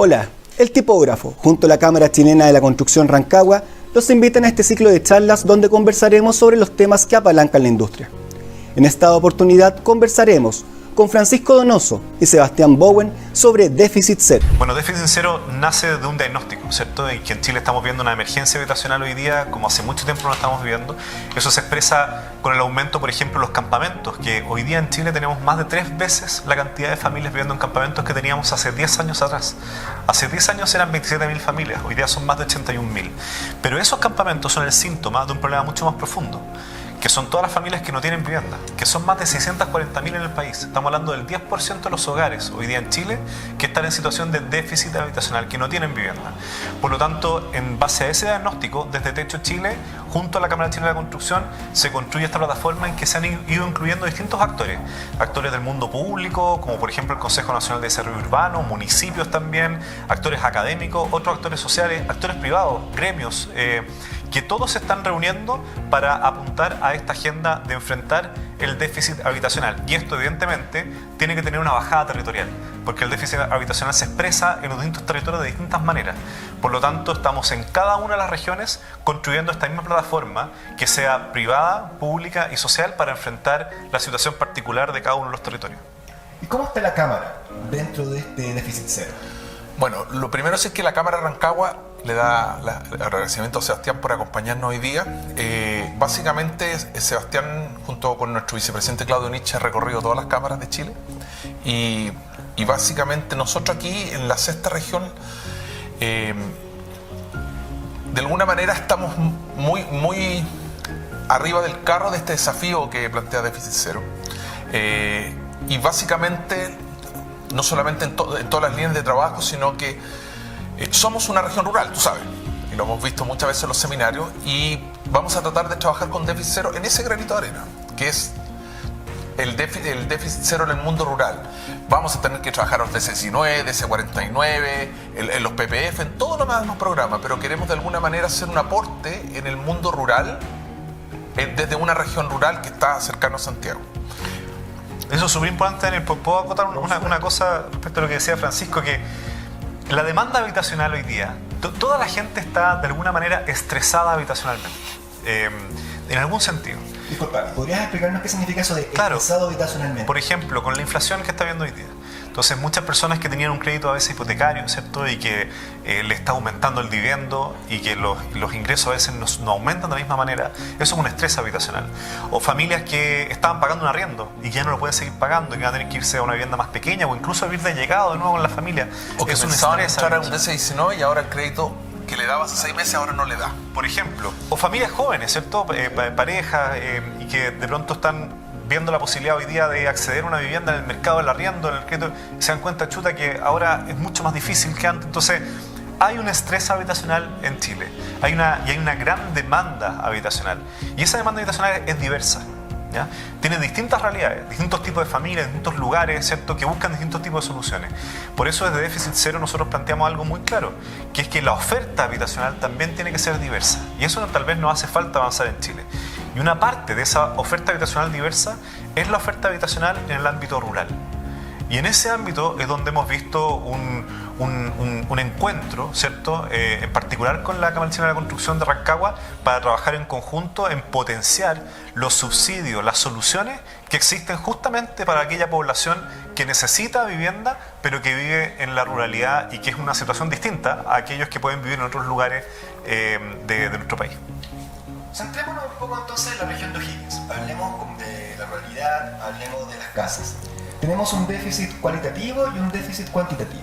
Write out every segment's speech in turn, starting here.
Hola, el tipógrafo, junto a la Cámara Chilena de la Construcción Rancagua, los invitan a este ciclo de charlas donde conversaremos sobre los temas que apalancan la industria. En esta oportunidad conversaremos con Francisco Donoso y Sebastián Bowen sobre déficit cero. Bueno, déficit cero nace de un diagnóstico, ¿cierto? Y que en Chile estamos viendo una emergencia habitacional hoy día, como hace mucho tiempo no estamos viviendo. Eso se expresa con el aumento, por ejemplo, de los campamentos, que hoy día en Chile tenemos más de 3 veces la cantidad de familias viviendo en campamentos que teníamos hace 10 años atrás. Hace 10 años eran 27.000 familias, hoy día son más de 81.000. Pero esos campamentos son el síntoma de un problema mucho más profundo, que son todas las familias que no tienen vivienda, que son más de 640.000 en el país. Estamos hablando del 10% de los hogares hoy día en Chile que están en situación de déficit habitacional, que no tienen vivienda. Por lo tanto, en base a ese diagnóstico, desde Techo Chile, junto a la Cámara Chilena de la Construcción, se construye esta plataforma en que se han ido incluyendo distintos actores. Actores del mundo público, como por ejemplo el Consejo Nacional de Desarrollo Urbano, municipios también, actores académicos, otros actores sociales, actores privados, gremios, que todos se están reuniendo para apuntar a esta agenda de enfrentar el déficit habitacional. Y esto, evidentemente, tiene que tener una bajada territorial, porque el déficit habitacional se expresa en los distintos territorios de distintas maneras. Por lo tanto, estamos en cada una de las regiones construyendo esta misma plataforma que sea privada, pública y social para enfrentar la situación particular de cada uno de los territorios. ¿Y cómo está la Cámara dentro de este déficit cero? Bueno, lo primero es que la Cámara de Rancagua le da el agradecimiento a Sebastián por acompañarnos hoy día. Básicamente, Sebastián, junto con nuestro vicepresidente Claudio Nietzsche, ha recorrido todas las cámaras de Chile. Y básicamente nosotros aquí, en la sexta región, de alguna manera estamos muy arriba del carro de este desafío que plantea Déficit Cero. Y básicamente, no solamente en todas las líneas de trabajo, sino que somos una región rural, tú sabes, y lo hemos visto muchas veces en los seminarios, y vamos a tratar de trabajar con déficit cero en ese granito de arena, que es el déficit cero en el mundo rural. Vamos a tener que trabajar los DC19, DC49, en los PPF, en todo lo más en los programas, pero queremos de alguna manera hacer un aporte en el mundo rural, desde una región rural que está cercano a Santiago. Eso es súper importante. ¿Puedo acotar una cosa respecto a lo que decía Francisco? Que la demanda habitacional hoy día, toda la gente está de alguna manera estresada habitacionalmente, en algún sentido. Disculpa, ¿podrías explicarnos qué significa eso de estresado habitacionalmente? Por ejemplo, con la inflación que está viendo hoy día. Entonces, muchas personas que tenían un crédito a veces hipotecario, ¿cierto? Y que le está aumentando el dividendo y que los ingresos a veces no aumentan de la misma manera. Eso es un estrés habitacional. O familias que estaban pagando un arriendo y ya no lo pueden seguir pagando y que van a tener que irse a una vivienda más pequeña o incluso vivir de llegado de nuevo con la familia. O que pensaban entrar a un DC19 y ahora el crédito que le daba hace 6 meses ahora no le da. Por ejemplo. O familias jóvenes, ¿cierto? Parejas y que de pronto están viendo la posibilidad hoy día de acceder a una vivienda en el mercado del arriendo, en el crédito, se dan cuenta, chuta, que ahora es mucho más difícil que antes. Entonces, hay un estrés habitacional en Chile, hay una gran demanda habitacional, y esa demanda habitacional es diversa, ¿ya? Tiene distintas realidades, distintos tipos de familias, distintos lugares, ¿cierto?, que buscan distintos tipos de soluciones. Por eso desde Déficit Cero nosotros planteamos algo muy claro, que es que la oferta habitacional también tiene que ser diversa, y eso tal vez nos hace falta avanzar en Chile. Y una parte de esa oferta habitacional diversa es la oferta habitacional en el ámbito rural. Y en ese ámbito es donde hemos visto un encuentro, ¿cierto?, en particular con la Cámara Chilena de la Construcción de Rancagua, para trabajar en conjunto en potenciar los subsidios, las soluciones que existen justamente para aquella población que necesita vivienda, pero que vive en la ruralidad y que es una situación distinta a aquellos que pueden vivir en otros lugares de nuestro país. Centrémonos un poco entonces en la región de O'Higgins. Hablemos de la ruralidad, hablemos de las casas. Tenemos un déficit cualitativo y un déficit cuantitativo.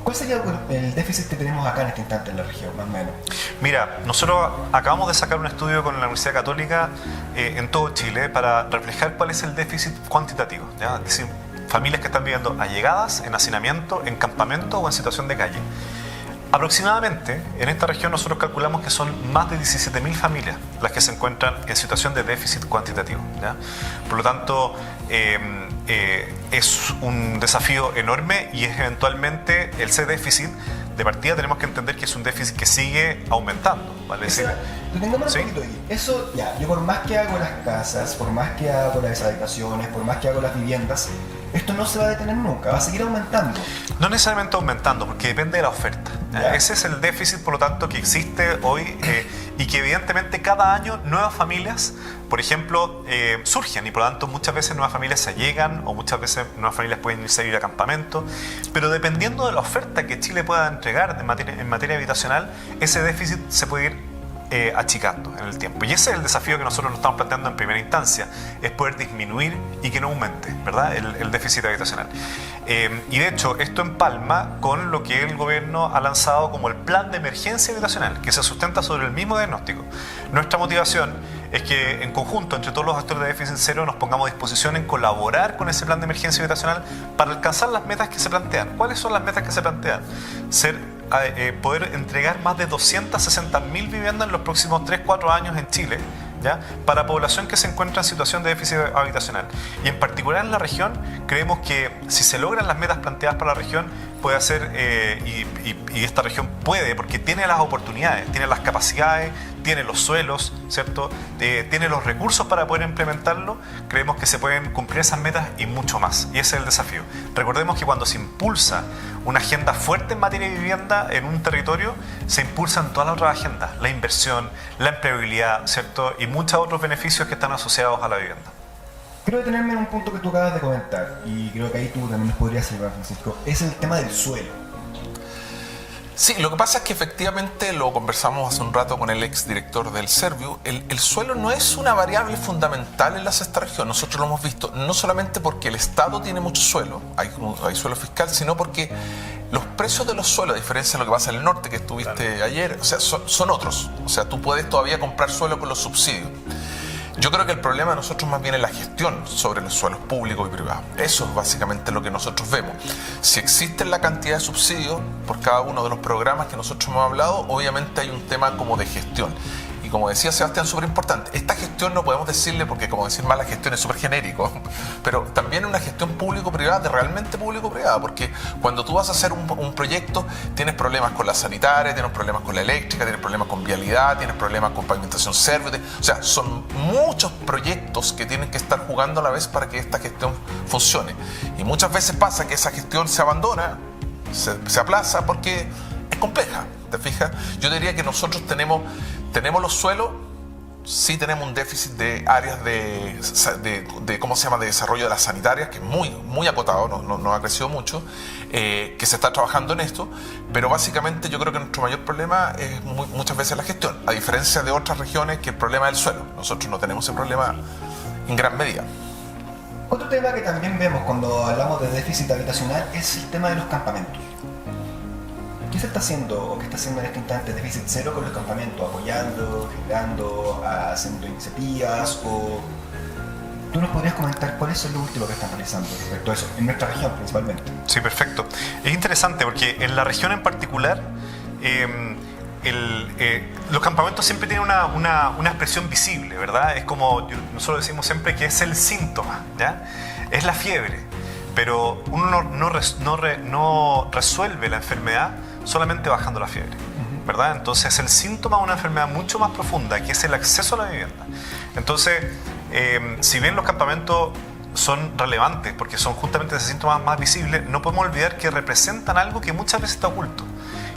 ¿Cuál sería el déficit que tenemos acá en este instante en la región, más o menos? Mira, nosotros acabamos de sacar un estudio con la Universidad Católica en todo Chile para reflejar cuál es el déficit cuantitativo, ¿ya? Es decir, familias que están viviendo allegadas, en hacinamiento, en campamento o en situación de calle. Aproximadamente, en esta región nosotros calculamos que son más de 17.000 familias las que se encuentran en situación de déficit cuantitativo, ¿ya? Por lo tanto, es un desafío enorme y es eventualmente ese déficit de partida tenemos que entender que es un déficit que sigue aumentando, ¿vale? Detengámonos un poquito ahí. Eso, ya, yo por más que hago las casas, por más que hago las habitaciones, por más que hago las viviendas, esto no se va a detener nunca, va a seguir aumentando. No necesariamente aumentando, porque depende de la oferta. Ese es el déficit, por lo tanto, que existe hoy y que evidentemente cada año nuevas familias, por ejemplo, surgen y por lo tanto muchas veces nuevas familias se allegan o muchas veces nuevas familias pueden irse a vivir a campamento, pero dependiendo de la oferta que Chile pueda entregar en materia habitacional, ese déficit se puede ir achicando en el tiempo. Y ese es el desafío que nosotros nos estamos planteando en primera instancia, es poder disminuir y que no aumente, ¿verdad?, el déficit habitacional. Y de hecho, esto empalma con lo que el gobierno ha lanzado como el plan de emergencia habitacional, que se sustenta sobre el mismo diagnóstico. Nuestra motivación es que en conjunto, entre todos los actores de déficit cero, nos pongamos a disposición en colaborar con ese plan de emergencia habitacional para alcanzar las metas que se plantean. ¿Cuáles son las metas que se plantean? Poder entregar más de 260.000 viviendas en los próximos 3-4 años en Chile, ¿ya?, para población que se encuentra en situación de déficit habitacional. Y en particular en la región, creemos que si se logran las metas planteadas para la región, puede hacer, y esta región puede, porque tiene las oportunidades, tiene las capacidades, tiene los suelos, ¿cierto?, tiene los recursos para poder implementarlo. Creemos que se pueden cumplir esas metas y mucho más. Y ese es el desafío. Recordemos que cuando se impulsa una agenda fuerte en materia de vivienda en un territorio, se impulsan todas las otras agendas, la inversión, la empleabilidad, ¿cierto?, y muchos otros beneficios que están asociados a la vivienda. Quiero detenerme en un punto que tú acabas de comentar, y creo que ahí tú también nos podrías ayudar, Francisco, es el tema del suelo. Sí, lo que pasa es que efectivamente lo conversamos hace un rato con el exdirector del Serviu. El suelo no es una variable fundamental en la sexta región. Nosotros lo hemos visto no solamente porque el Estado tiene mucho suelo, hay suelo fiscal, sino porque los precios de los suelos, a diferencia de lo que pasa en el norte que estuviste ayer, o sea, son otros. O sea, tú puedes todavía comprar suelo con los subsidios. Yo creo que el problema de nosotros más bien es la gestión sobre los suelos públicos y privados. Eso es básicamente lo que nosotros vemos. Si existe la cantidad de subsidios por cada uno de los programas que nosotros hemos hablado, obviamente hay un tema como de gestión. Y como decía Sebastián, súper importante, esta gestión no podemos decirle, porque como decir mala gestión es súper genérico, pero también una gestión público-privada, de realmente público-privada, porque cuando tú vas a hacer un proyecto, tienes problemas con la sanitaria, tienes problemas con la eléctrica, tienes problemas con vialidad, tienes problemas con pavimentación service, o sea, son muchos proyectos que tienen que estar jugando a la vez para que esta gestión funcione. Y muchas veces pasa que esa gestión se abandona, se aplaza porque es compleja, ¿te fijas? Yo diría que nosotros tenemos los suelos, sí tenemos un déficit de áreas de ¿cómo se llama?, de desarrollo de las sanitarias, que es muy acotado, no ha crecido mucho, que se está trabajando en esto, pero básicamente yo creo que nuestro mayor problema es muchas veces la gestión, a diferencia de otras regiones que el problema es el suelo. Nosotros no tenemos ese problema en gran medida. Otro tema que también vemos cuando hablamos de déficit habitacional es el tema de los campamentos. ¿Qué se está haciendo o qué está haciendo en este instante déficit cero con los campamentos? ¿Apoyando, generando, haciendo iniciativas? ¿O tú nos podrías comentar cuál es lo último que están realizando respecto a eso, en nuestra región principalmente? Sí, perfecto. Es interesante porque en la región en particular los campamentos siempre tienen una expresión visible, ¿verdad? Es como nosotros decimos siempre que es el síntoma, ¿ya? Es la fiebre, pero uno no resuelve la enfermedad solamente bajando la fiebre, ¿verdad? Entonces es el síntoma de una enfermedad mucho más profunda, que es el acceso a la vivienda. Entonces, si bien los campamentos son relevantes porque son justamente ese síntoma más visible, no podemos olvidar que representan algo que muchas veces está oculto,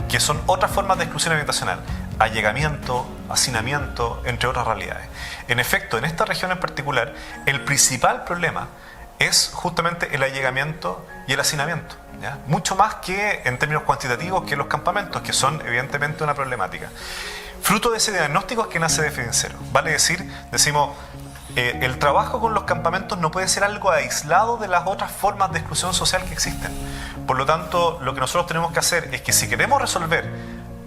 que son otras formas de exclusión habitacional, allegamiento, hacinamiento, entre otras realidades. En efecto, en esta región en particular, el principal problema es justamente el allegamiento y el hacinamiento, ¿ya? Mucho más que en términos cuantitativos que los campamentos, que son evidentemente una problemática. Fruto de ese diagnóstico es que nace déficit cero. Vale decir, decimos, el trabajo con los campamentos no puede ser algo aislado de las otras formas de exclusión social que existen. Por lo tanto, lo que nosotros tenemos que hacer es que si queremos resolver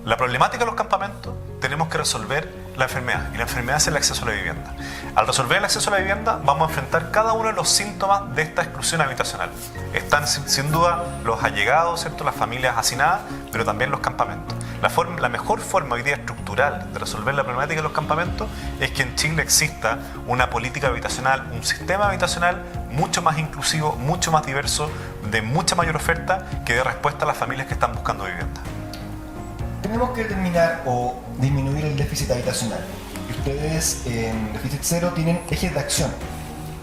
la problemática de los campamentos, tenemos que resolver la enfermedad, y la enfermedad es el acceso a la vivienda. Al resolver el acceso a la vivienda, vamos a enfrentar cada uno de los síntomas de esta exclusión habitacional. Están sin duda los allegados, ¿cierto?, las familias hacinadas, pero también los campamentos. La mejor forma hoy día estructural de resolver la problemática de los campamentos es que en Chile exista una política habitacional, un sistema habitacional mucho más inclusivo, mucho más diverso, de mucha mayor oferta, que dé respuesta a las familias que están buscando vivienda. Tenemos que determinar o disminuir el déficit habitacional. Y ustedes en déficit cero tienen ejes de acción.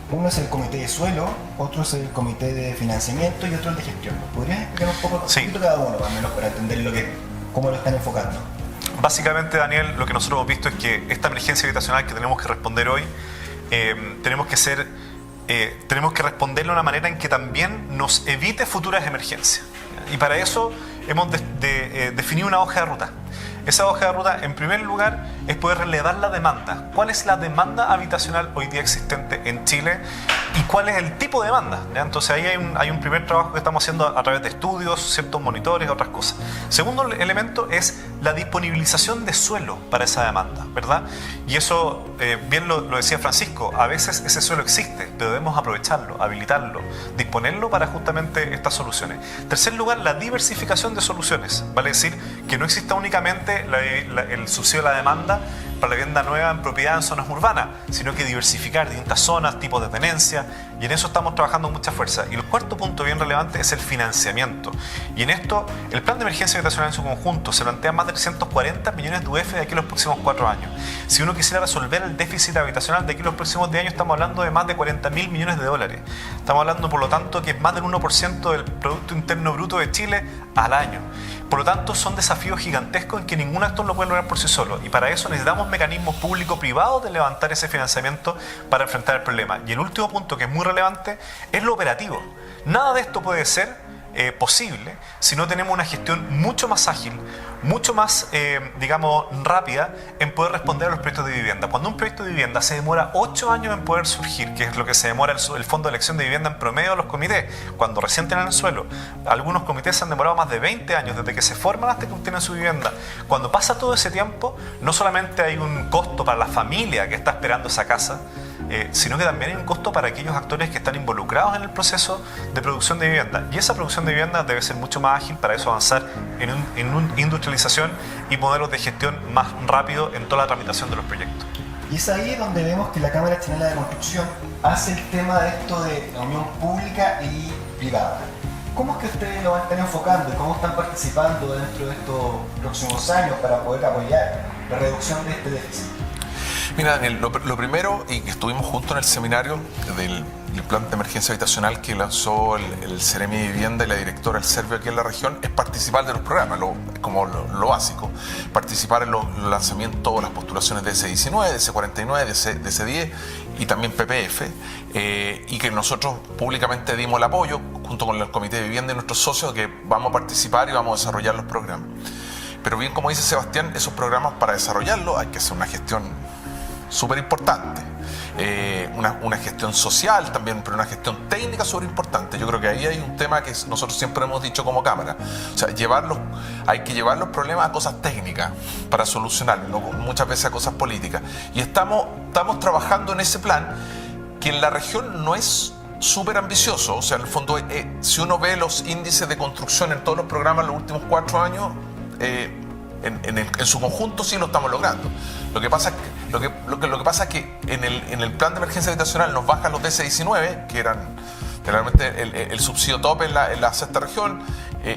Uno es el comité de suelo, otro es el comité de financiamiento y otro el de gestión. ¿Podrías explicar un poco cada uno, al menos para entender cómo lo están enfocando? Básicamente, Daniel, lo que nosotros hemos visto es que esta emergencia habitacional que tenemos que responder hoy, tenemos que responderla de una manera en que también nos evite futuras emergencias. Y para eso hemos definido una hoja de ruta. Esa hoja de ruta, en primer lugar, es poder relevar la demanda. ¿Cuál es la demanda habitacional hoy día existente en Chile? ¿Y cuál es el tipo de demanda? ¿Ya? Entonces ahí hay un primer trabajo que estamos haciendo a través de estudios, ciertos monitores, otras cosas. Segundo elemento es la disponibilización de suelo para esa demanda, ¿verdad? Y eso, bien lo decía Francisco, a veces ese suelo existe, pero debemos aprovecharlo, habilitarlo, disponerlo para justamente estas soluciones. Tercer lugar, la diversificación de soluciones. Vale decir que no exista únicamente el subsidio a la demanda para la vivienda nueva en propiedad en zonas urbanas, sino que diversificar distintas zonas, tipos de tenencia, y en eso estamos trabajando con mucha fuerza. Y el cuarto punto bien relevante es el financiamiento. Y en esto, el plan de emergencia habitacional en su conjunto se plantea más de 340 millones de UF de aquí a los próximos 4 años. Si uno quisiera resolver el déficit habitacional de aquí a los próximos 10 años, estamos hablando de más de 40.000 millones de dólares. Estamos hablando, por lo tanto, que es más del 1% del Producto Interno Bruto de Chile al año. Por lo tanto, son desafíos gigantescos en que ningún actor lo puede lograr por sí solo. Y para eso necesitamos mecanismos público-privados de levantar ese financiamiento para enfrentar el problema. Y el último punto, que es muy relevante, es lo operativo. Nada de esto puede ser posible si no tenemos una gestión mucho más ágil, mucho más, rápida en poder responder a los proyectos de vivienda. Cuando un proyecto de vivienda se demora 8 años en poder surgir, que es lo que se demora el Fondo de Elección de Vivienda en promedio de los comités, cuando recién tienen el suelo, algunos comités se han demorado más de 20 años desde que se forman hasta que obtienen su vivienda. Cuando pasa todo ese tiempo, no solamente hay un costo para la familia que está esperando esa casa, sino que también hay un costo para aquellos actores que están involucrados en el proceso de producción de vivienda. Y esa producción de vivienda debe ser mucho más ágil, para eso avanzar en una industrialización y modelos de gestión más rápido en toda la tramitación de los proyectos. Y es ahí donde vemos que la Cámara Chilena de Construcción hace el tema de esto de la unión pública y privada. ¿Cómo es que ustedes lo van a estar enfocando y cómo están participando dentro de estos próximos años para poder apoyar la reducción de este déficit? Mira, Daniel, lo primero, y que estuvimos juntos en el seminario del plan de emergencia habitacional que lanzó el Ceremi de Vivienda y la directora del Servio aquí en la región, es participar de los programas, como lo básico. Participar en los lanzamientos o las postulaciones de DC19, DC49, DC10 y también PPF, y que nosotros públicamente dimos el apoyo, junto con el Comité de Vivienda y nuestros socios, que vamos a participar y vamos a desarrollar los programas. Pero bien, como dice Sebastián, esos programas, para desarrollarlos hay que hacer una gestión súper importante, una gestión social también, pero una gestión técnica súper importante. Yo creo que ahí hay un tema que nosotros siempre hemos dicho como Cámara, o sea, hay que llevar los problemas a cosas técnicas para solucionarlos, no muchas veces a cosas políticas, y estamos trabajando en ese plan, que en la región no es súper ambicioso. O sea, en el fondo, si uno ve los índices de construcción en todos los programas en los últimos 4 años, en su conjunto sí lo estamos logrando. Lo que pasa es que en el plan de emergencia habitacional nos bajan los DC19, que eran realmente el subsidio tope en la sexta región,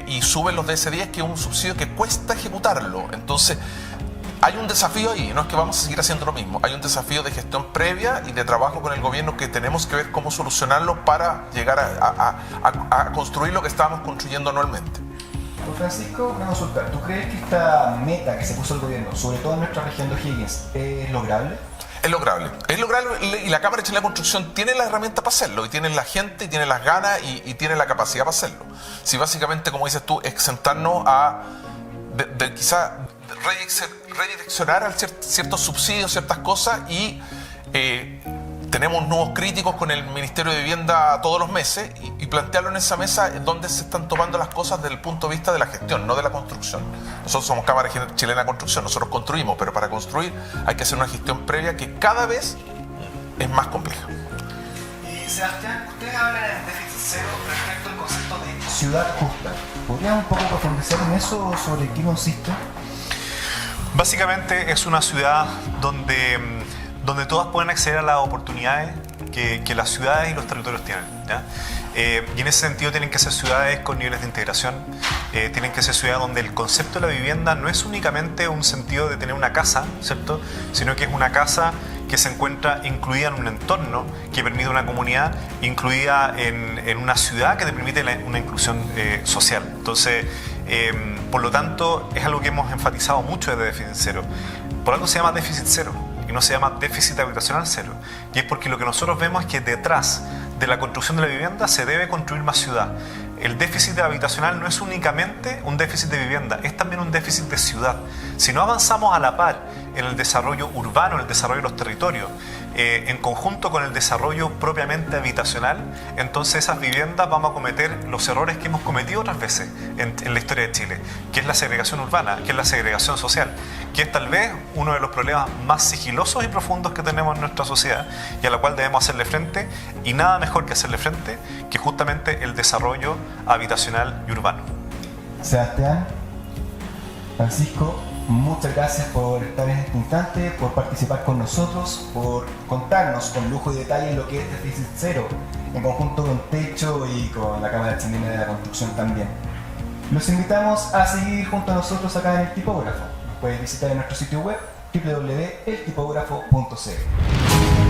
y suben los DC10, que es un subsidio que cuesta ejecutarlo. Entonces hay un desafío ahí, no es que vamos a seguir haciendo lo mismo, hay un desafío de gestión previa y de trabajo con el gobierno que tenemos que ver cómo solucionarlo para llegar a construir lo que estábamos construyendo anualmente. Francisco, una consulta. ¿Tú crees que esta meta que se puso el gobierno, sobre todo en nuestra región de O'Higgins, es lograble? Es lograble y la Cámara Chilena de Construcción tiene las herramientas para hacerlo, y tiene la gente, y tiene las ganas y tiene la capacidad para hacerlo. Si básicamente, como dices tú, es sentarnos a quizá redireccionar a ciertos subsidios, ciertas cosas, y tenemos nuevos críticos con el Ministerio de Vivienda todos los meses, y plantearlo en esa mesa donde se están tomando las cosas desde el punto de vista de la gestión, no de la construcción. Nosotros somos Cámara Chilena de Construcción, nosotros construimos, pero para construir hay que hacer una gestión previa que cada vez es más compleja. Y Sebastián, ustedes hablan en déficit cero respecto al concepto de ciudad justa. ¿Podrían un poco profundizar en eso, sobre qué consiste? Básicamente es una ciudad donde todas pueden acceder a las oportunidades que las ciudades y los territorios tienen, ¿ya? Y en ese sentido tienen que ser ciudades con niveles de integración, tienen que ser ciudades donde el concepto de la vivienda no es únicamente un sentido de tener una casa, ¿cierto? Sino que es una casa que se encuentra incluida en un entorno que permite una comunidad, incluida en una ciudad que te permite una inclusión social. Entonces, por lo tanto, es algo que hemos enfatizado mucho desde Déficit Cero. Por algo se llama déficit cero y no se llama déficit habitacional cero. Y es porque lo que nosotros vemos es que detrás de la construcción de la vivienda se debe construir más ciudad. El déficit habitacional no es únicamente un déficit de vivienda, es también un déficit de ciudad. Si no avanzamos a la par en el desarrollo urbano, en el desarrollo de los territorios, en conjunto con el desarrollo propiamente habitacional, entonces esas viviendas vamos a cometer los errores que hemos cometido otras veces en la historia de Chile, que es la segregación urbana, que es la segregación social, que es tal vez uno de los problemas más sigilosos y profundos que tenemos en nuestra sociedad y a la cual debemos hacerle frente, y nada mejor que hacerle frente que justamente el desarrollo habitacional y urbano. Sebastián, Francisco, muchas gracias por estar en este instante, por participar con nosotros, por contarnos con lujo y detalle lo que es Déficit Cero, en conjunto con Techo y con la Cámara Chilena de la Construcción también. Los invitamos a seguir junto a nosotros acá en El Tipógrafo. Nos puedes visitar en nuestro sitio web www.eltipógrafo.cl.